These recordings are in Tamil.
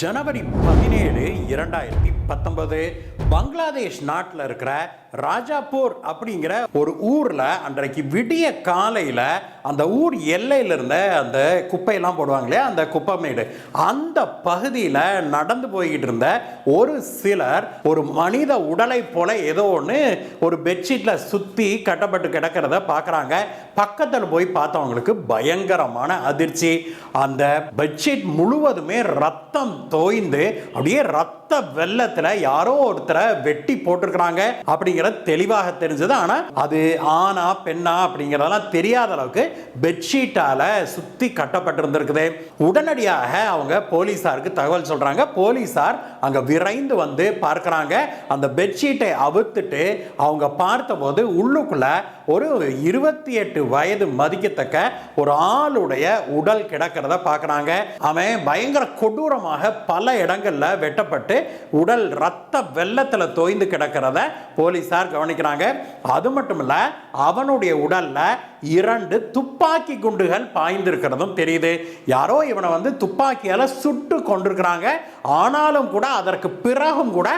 ஜனவரி 17, 2019 பங்களாதேஷ் நாட்டில் இருக்கிற ராஜாப்பூர் அப்படிங்கிற ஒரு ஊரில் அன்றைக்கு விடிய காலையில் அந்த ஊர் எல்லையில் இருந்த அந்த குப்பையெல்லாம் போடுவாங்களே அந்த குப்பைமேடு அந்த பகுதியில் நடந்து போய்கிட்டு இருந்த ஒரு சிலர் ஒரு மனித உடலை போல ஏதோ ஒன்று ஒரு பெட்ஷீட்டில் சுற்றி கட்டப்பட்டு கிடக்கிறத பார்க்குறாங்க. பக்கத்தில் போய் பார்த்தவங்களுக்கு பயங்கரமான அதிர்ச்சி. அந்த பெட்ஷீட் முழுவதுமே ரத்தம் தோய்ந்து அப்படியே ரத்த வெள்ளத்துல யாரோ ஒருத்தரை வெட்டி போட்டிருக்கிறாங்க அப்படிங்கிறது தெளிவாக தெரிஞ்சது. ஆனா அது ஆனா பெண்ணா அப்படிங்கிறதெல்லாம் தெரியாத அளவுக்கு பெட்ஷீட்டால சுத்தி கட்டப்பட்டிருந்திருக்குது. உடனடியாக அவங்க போலீசாருக்கு தகவல் சொல்றாங்க. போலீசார் அங்க விரைந்து வந்து பார்க்கிறாங்க. அந்த பெட்ஷீட்டை அவுத்துட்டு அவங்க பார்த்தபோது உள்ளுக்குள்ள ஒரு 28 வயது மதிக்கத்தக்க ஒரு ஆளுடைய உடல் கிடக்கிறத பார்க்கறாங்க. அவன் பயங்கர கொடூரமாக பல இடங்கள்ல வெட்டப்பட்டு உடல் ரத்த வெள்ளத்துல தோய்ந்து கிடக்கிறத போலீசார் கவனிக்கிறாங்க. அது மட்டும் இல்ல, அவனுடைய உடல்ல 2 துப்பாக்கி குண்டுகள் பாய்ந்திருக்கிறதும் தெரியுது. யாரோ இவனை வந்து துப்பாக்கியால சுட்டு கொண்டிருக்கிறாங்க. ஆனாலும் கூட அதற்கு பிறகும் கூட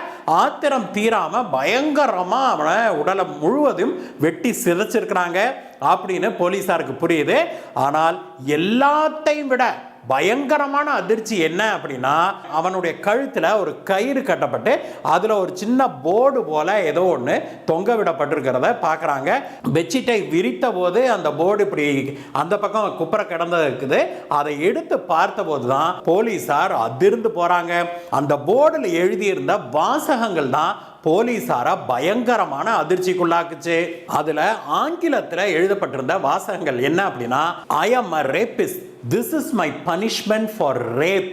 ஆத்திரம் தீராம பயங்கரமா அவனை உடலை முழுவதும் வெட்டி சிதைச்சிருக்கிறாங்க அப்படின்னு போலீசாருக்கு புரியுது. ஆனால் எல்லாத்தையும் விட பயங்கரமான அதிர்ச்சி என்ன அப்படின்னா, அவனுடைய கழுத்தில் ஒரு கயிறு கட்டப்பட்டு அதில் ஒரு சின்ன போர்டு போல ஏதோ ஒன்று தொங்க விடப்பட்டிருக்கிறத பார்க்குறாங்க. பெட்ஷீட்டை விரித்த போது அந்த போர்டு இப்படி அந்த பக்கம் குப்புற கிடந்தது இருக்குது. அதை எடுத்து பார்த்தபோது தான் போலீசார் அதிர்ந்து போகிறாங்க. அந்த போர்டில் எழுதியிருந்த வாசகங்கள் தான் போலீசார பயங்கரமான அதிர்ச்சிக்குள்ளாக்குச்சு. அதுல ஆங்கிலத்தில் எழுதப்பட்டிருந்த வாசகங்கள் என்ன அப்படின்னா, I am a rapist. This is my punishment for rape.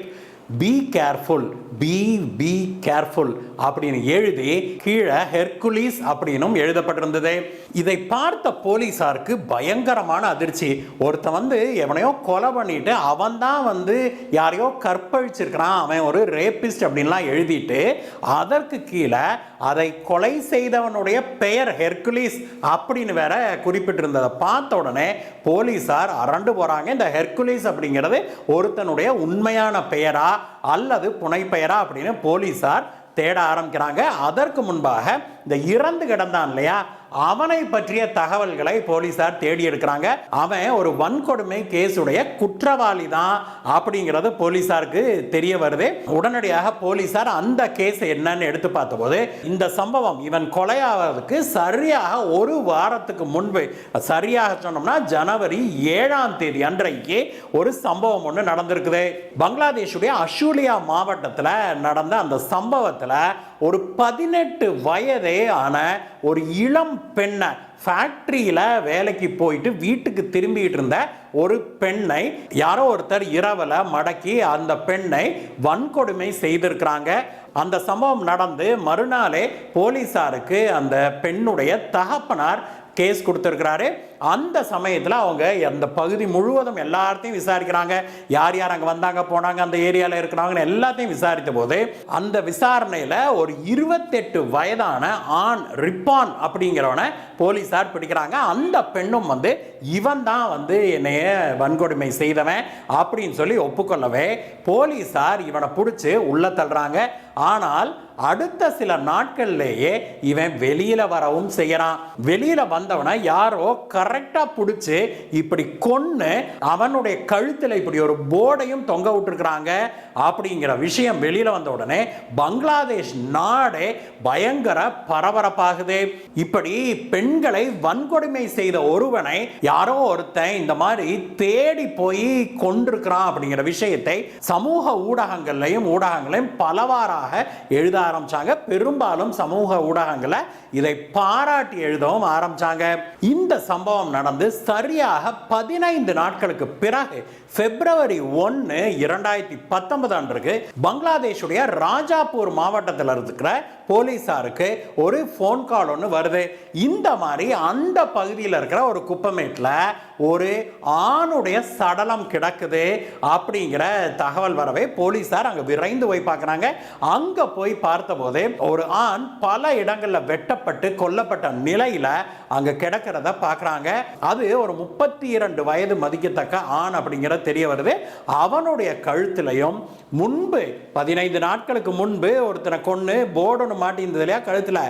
Be careful. Be careful அப்படின்னு எழுதி கீழே ஹெர்குலிஸ் அப்படின்னும் எழுதப்பட்டிருந்தது. இதை பார்த்த போலீசாருக்கு பயங்கரமான அதிர்ச்சி. ஒருத்தன் வந்து எவனையோ கொலை பண்ணிட்டு அவன் தான் வந்து யாரையோ கற்பழிச்சிருக்கிறான், அவன் ஒரு ரேபிஸ்ட் அப்படின்லாம் எழுதிட்டு அதற்கு கீழே அதை கொலை செய்தவனுடைய பெயர் ஹெர்குலிஸ் அப்படின்னு வேற குறிப்பிட்டிருந்ததை பார்த்த உடனே போலீசார் அரண்டு போறாங்க. இந்த ஹெர்குலிஸ் அப்படிங்கிறது ஒருத்தனுடைய உண்மையான பெயரா அல்லது புனைப்பெயரா அப்படின்னு போலீசார் தேட ஆரம்பிக்கிறாங்க. அதற்கு முன்பாக இந்த இறந்து கிடந்தான் இல்லையா, அவனை பற்றிய தகவல்களை போலீசார் தேடி எடுக்கிறாங்க. அவன் ஒரு வன்கொடுமை கேஸுடைய குற்றவாளி தான் அப்படிங்கிறது போலீசாருக்கு தெரிய வருது. உடனடியாக போலீசார் அந்த கேஸ் என்னன்னு எடுத்து பார்த்தபோது இந்த சம்பவம் இவன் கொலையாவதுக்கு சரியாக ஒரு வாரத்துக்கு முன்பு, சரியாக சொன்னோம்னா ஜனவரி 7ஆம் தேதி அன்றைக்கு ஒரு சம்பவம் ஒன்று நடந்திருக்குது. பங்களாதேஷுடைய அஷூலியா மாவட்டத்தில் நடந்த அந்த சம்பவத்தில் ஒரு 18 வயதே ஆன ஒரு இளம் பெண்ணை ஃபேக்டரியில் வேலைக்கு போயிட்டு வீட்டுக்கு திரும்பிட்டு இருந்த ஒரு பெண்ணை யாரோ ஒருத்தர் இரவில் மடக்கி அந்த பெண்ணை வன்கொடுமை செய்திருக்கிறாங்க. அந்த சம்பவம் நடந்து மறுநாளே போலீசாருக்கு அந்த பெண்ணுடைய தகப்பனார் கேஸ் கொடுத்துருக்கிறாரு. அந்த சமயத்தில் அவங்க அந்த பகுதி முழுவதும் எல்லாத்தையும் விசாரிக்கிறாங்க. யார் யார் அங்கே வந்தாங்க போனாங்க, அந்த ஏரியாவில் இருக்கிறாங்கன்னு எல்லாத்தையும் விசாரித்த போது அந்த விசாரணையில் ஒரு 28 வயதான ஆண் ரிப்பான் அப்படிங்கிறவனை போலீசார் பிடிக்கிறாங்க. அந்த பெண்ணும் வந்து இவன் தான் வந்து என்னைய வன்கொடுமை செய்தவன் அப்படின்னு சொல்லி ஒப்புக்கொள்ளவே போலீசார் இவனை பிடிச்சி உள்ள தள்ளுறாங்க. ஆனால் அடுத்த சில நாட்கள்லேயே இவன் வெளியில வரவும் செய்யறான். வெளியில வந்தவனை யாரோ கரெக்டா பிடிச்சு இப்படி கொன்னு அவனுடைய கழுத்தில் இப்படி ஒரு போர்டையும் தொங்க விட்டுருக்கிறாங்க. அப்படிங்கிற விஷயம் வெளியில வந்த உடனே பங்களாதேஷ் நாடே பயங்கர பரபரப்பாகுது. இப்படி பெண்களை வன்கொடுமை செய்த ஒருவனை யாரோ ஒருத்தன் இந்த மாதிரி தேடி போய் கொண்டிருக்கிறான் அப்படிங்கிற விஷயத்தை சமூக ஊடகங்களையும் பலவாறாக எழுத ஆரம்பிச்சாங்க. பெரும்பாலும் சமூக ஊடகங்களை இதை பாராட்டி எழுதவும் ஆரம்பிச்சாங்க. இந்த சம்பவம் நடந்து சரியாக 15 நாட்களுக்கு பிறகு பிப்ரவரி 1, 2019 அன்றைக்கு பங்களாதேஷுடைய ராஜாப்பூர் மாவட்டத்தில் இருக்கிற போலீசாருக்கு ஒரு போன் கால் ஒன்று வருது. இந்த மாதிரி அந்த பகுதியில் இருக்கிற ஒரு குப்பமேட்டில் ஒரு ஆணுடைய சடலம் கிடக்குது அப்படிங்கிற தகவல் வரவே போலீசார் அங்கே விரைந்து போய் பார்க்குறாங்க. அங்கே போய் பார்த்தபோது ஒரு ஆண் பல இடங்களில் வெட்டப்பட்டு கொல்லப்பட்ட நிலையில் அங்கே கிடக்கிறத பார்க்குறாங்க. அது ஒரு 32 வயது மதிக்கத்தக்க ஆண் அப்படிங்கிறது தெரிய வருது. அவனுடைய கழுத்திலையும் முன்பு 15 நாட்களுக்கு முன்பு ஒருத்தனை கொண்டு போர்டு ஒன்று மாட்டியிருந்தது இல்லையா கழுத்துல,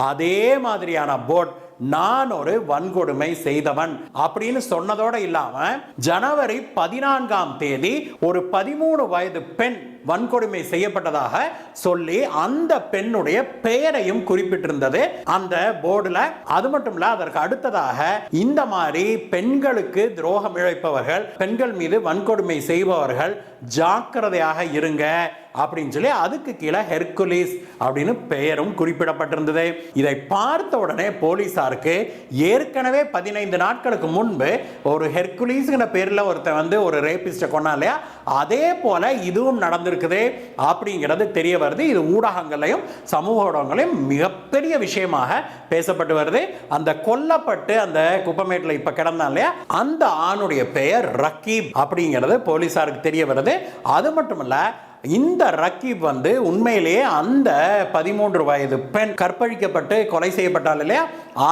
அதே மாதிரியான போர்டு நான் ஒரு வன்கொடுமை செய்தவன் அப்படின்னு சொன்னதோட இல்லாம ஜனவரி 14ஆம் தேதி ஒரு 13 வயது பெண் வன்கொடுமை செய்யப்பட்டதாக சொல்லி அந்த பெண்ணுடைய பெயரையும் குறிப்பிட்டிருந்தது அந்த போர்டுல. அது மட்டும் இல்ல, அதற்கு அடுத்ததாக இந்த மாதிரி பெண்களுக்கு துரோகம் இழைப்பவர்கள், பெண்கள் மீது வன்கொடுமை செய்பவர்கள் ஜாக்கிரதையாக இருங்க அப்படின்னு சொல்லி அதுக்கு கீழே ஹெர்குலிஸ் அப்படின்னு பெயரும் குறிப்பிடப்பட்டிருந்தது. இதை பார்த்த உடனே போலீசாருக்கு ஏற்கனவே 15 நாட்களுக்கு முன்பு ஒரு ஹெர்குலிஸ்ங்கிற பேர்ல ஒருத்தன் ஒரு ரேபிஸ்ட கொண்டா இல்லையா, அதே போல இதுவும் நடந்திருக்குது அப்படிங்கிறது தெரிய வருது. இது ஊடகங்களையும் சமூக ஊடகங்களையும் மிகப்பெரிய விஷயமாக பேசப்பட்டு வருது. அந்த கொல்லப்பட்டு அந்த குப்பமேட்டில் இப்ப கிடந்தான் இல்லையா, அந்த ஆணுடைய பெயர் ரக்கீப் அப்படிங்கிறது போலீசாருக்கு தெரிய வருது. அது மட்டுமல்ல, இந்த ரக்கீப் உண்மையிலேயே அந்த 13 வயது பெண் கற்பழிக்கப்பட்டு கொலை செய்யப்பட்டால் இல்லையா,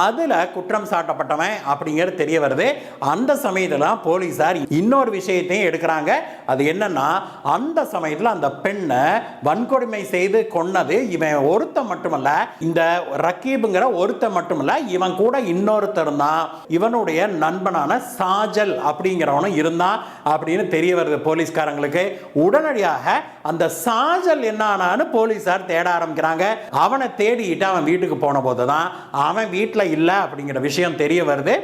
அதுல குற்றம் சாட்டப்பட்டவன் அப்படிங்கிறது தெரிய வருது. அந்த சமயத்துல போலீசார் இன்னொரு விஷயத்தையும் எடுக்கிறாங்க. அது என்னன்னா, அந்த சமயத்துல அந்த பெண்ணை வன்கொடுமை செய்து கொன்னது இவன் ஒருத்த மட்டுமல்ல, இந்த ரக்கீப்ங்கிற ஒருத்த மட்டுமல்ல, இவன் கூட இன்னொருத்தர் தான், இவனுடைய நண்பனான சாஜல் அப்படிங்கிறவனும் இருந்தான் அப்படின்னு தெரிய வருது போலீஸ்காரங்களுக்கு. உடனடியாக அந்த சாஜல் என்னானான்னு போலீசார் தேட ஆரம்பிக்கிறாங்க. அவனை தேடிட்டு அவன் வீட்டுக்கு போன போதுதான் அவன் வீட்டில் இல்லை அப்படிங்கிற விஷயம் தெரிய வருது.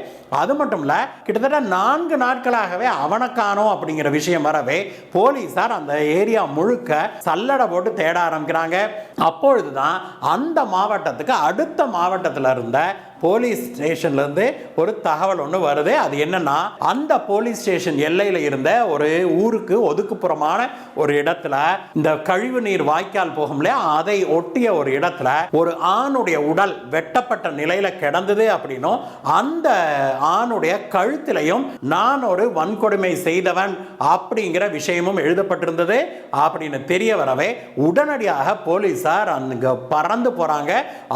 அது மட்டும் இல்ல, கிட்டத்தட்ட 4 நாட்களாகவே அவனை காணோம் அப்படிங்கிற விஷயம் வரவே போலீசார் அந்த ஏரியா முழுக்க சல்லடை போட்டு தேட ஆரம்பிக்கிறாங்க. அப்பொழுதுதான் அந்த மாவட்டத்துக்கு அடுத்த மாவட்டத்தில் இருந்த போலீஸ் ஸ்டேஷன்ல இருந்து ஒரு தகவல் ஒன்று வருது. அது என்னன்னா, அந்த போலீஸ் ஸ்டேஷன் எல்லையில் இருந்த ஒரு ஊருக்கு ஒதுக்குப்புறமான ஒரு இடத்துல இந்த கழிவு நீர் வாய்க்கால் போகும் இல்லையா, அதை ஒட்டிய ஒரு இடத்துல ஒரு ஆணுடைய உடல் வெட்டப்பட்ட நிலையில கிடந்தது அப்படின்னும், அந்த ஆணுடைய கழுத்திலையும் நான் ஒரு வன்கொடுமை செய்தவன் அப்படிங்கிற விஷயமும் எழுதப்பட்டிருந்தது அப்படின்னு தெரிய வரவே உடனடியாக போலீசார் அங்க பறந்து போறாங்க.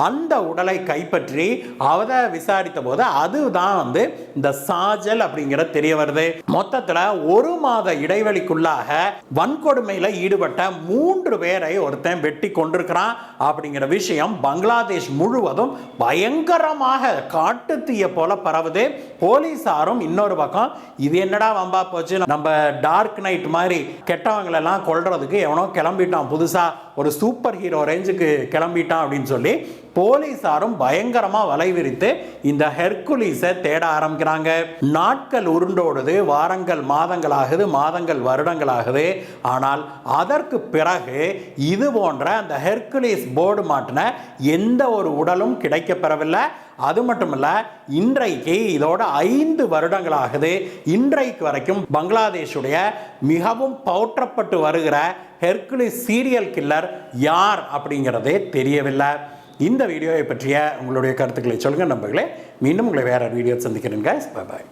அந்த உடலை கைப்பற்றி அவரை விசாரித்த போது அதுதான் இந்த சாஜல் அப்படிங்கிற தெரிய வருது. மொத்தத்தில் 1 மாத இடைவெளிக்குள்ளாக வன்கொடுமையில ஈடுபட்ட 3 பேரை ஒருத்தன் வெட்டி கொண்டிருக்கிறான் அப்படிங்கிற விஷயம் பங்களாதேஷ் முழுவதும் பயங்கரமாக காட்டு தீய போல பரவுது. போலீசாரும் இன்னொரு பக்கம் இது என்னடா வம்பா போச்சு, நம்ம டார்க் நைட் மாதிரி கெட்டவங்களை எல்லாம் கொல்றதுக்கு எவனோ கிளம்பிட்டான், புதுசா ஒரு சூப்பர் ஹீரோ ரேஞ்சுக்கு கிளம்பிட்டான் அப்படின்னு சொல்லி போலீசாரும் பயங்கரமா வலை விரித்து இந்த ஹெர்குலிஸை தேட ஆரம்பிக்கிறாங்க. நாட்கள் உருண்டோடுது, வாரங்கள் மாதங்கள் ஆகுது, மாதங்கள் வருடங்கள் ஆகுது. ஆனால் அதற்கு பிறகு இது போன்ற அந்த ஹெர்குலிஸ் போர்டு மாட்டின எந்த ஒரு உடலும் கிடைக்கப்பெறவில்லை. அது மட்டுமல்ல, இன்றைக்கு இதோட 5 வருடங்கள் ஆகுது. இன்றைக்கு வரைக்கும் பங்களாதேஷுடைய மிகவும் போற்றப்பட்டு வருகிற ஹெர்குலிஸ் சீரியல் கில்லர் யார் அப்படிங்கிறதே தெரியவில்லை. இந்த வீடியோவை பற்றிய உங்களுடைய கருத்துக்களை சொல்லுங்க நண்பர்களே. மீண்டும் உங்களை வேற வீடியோ சந்திக்கிறேன். Bye bye.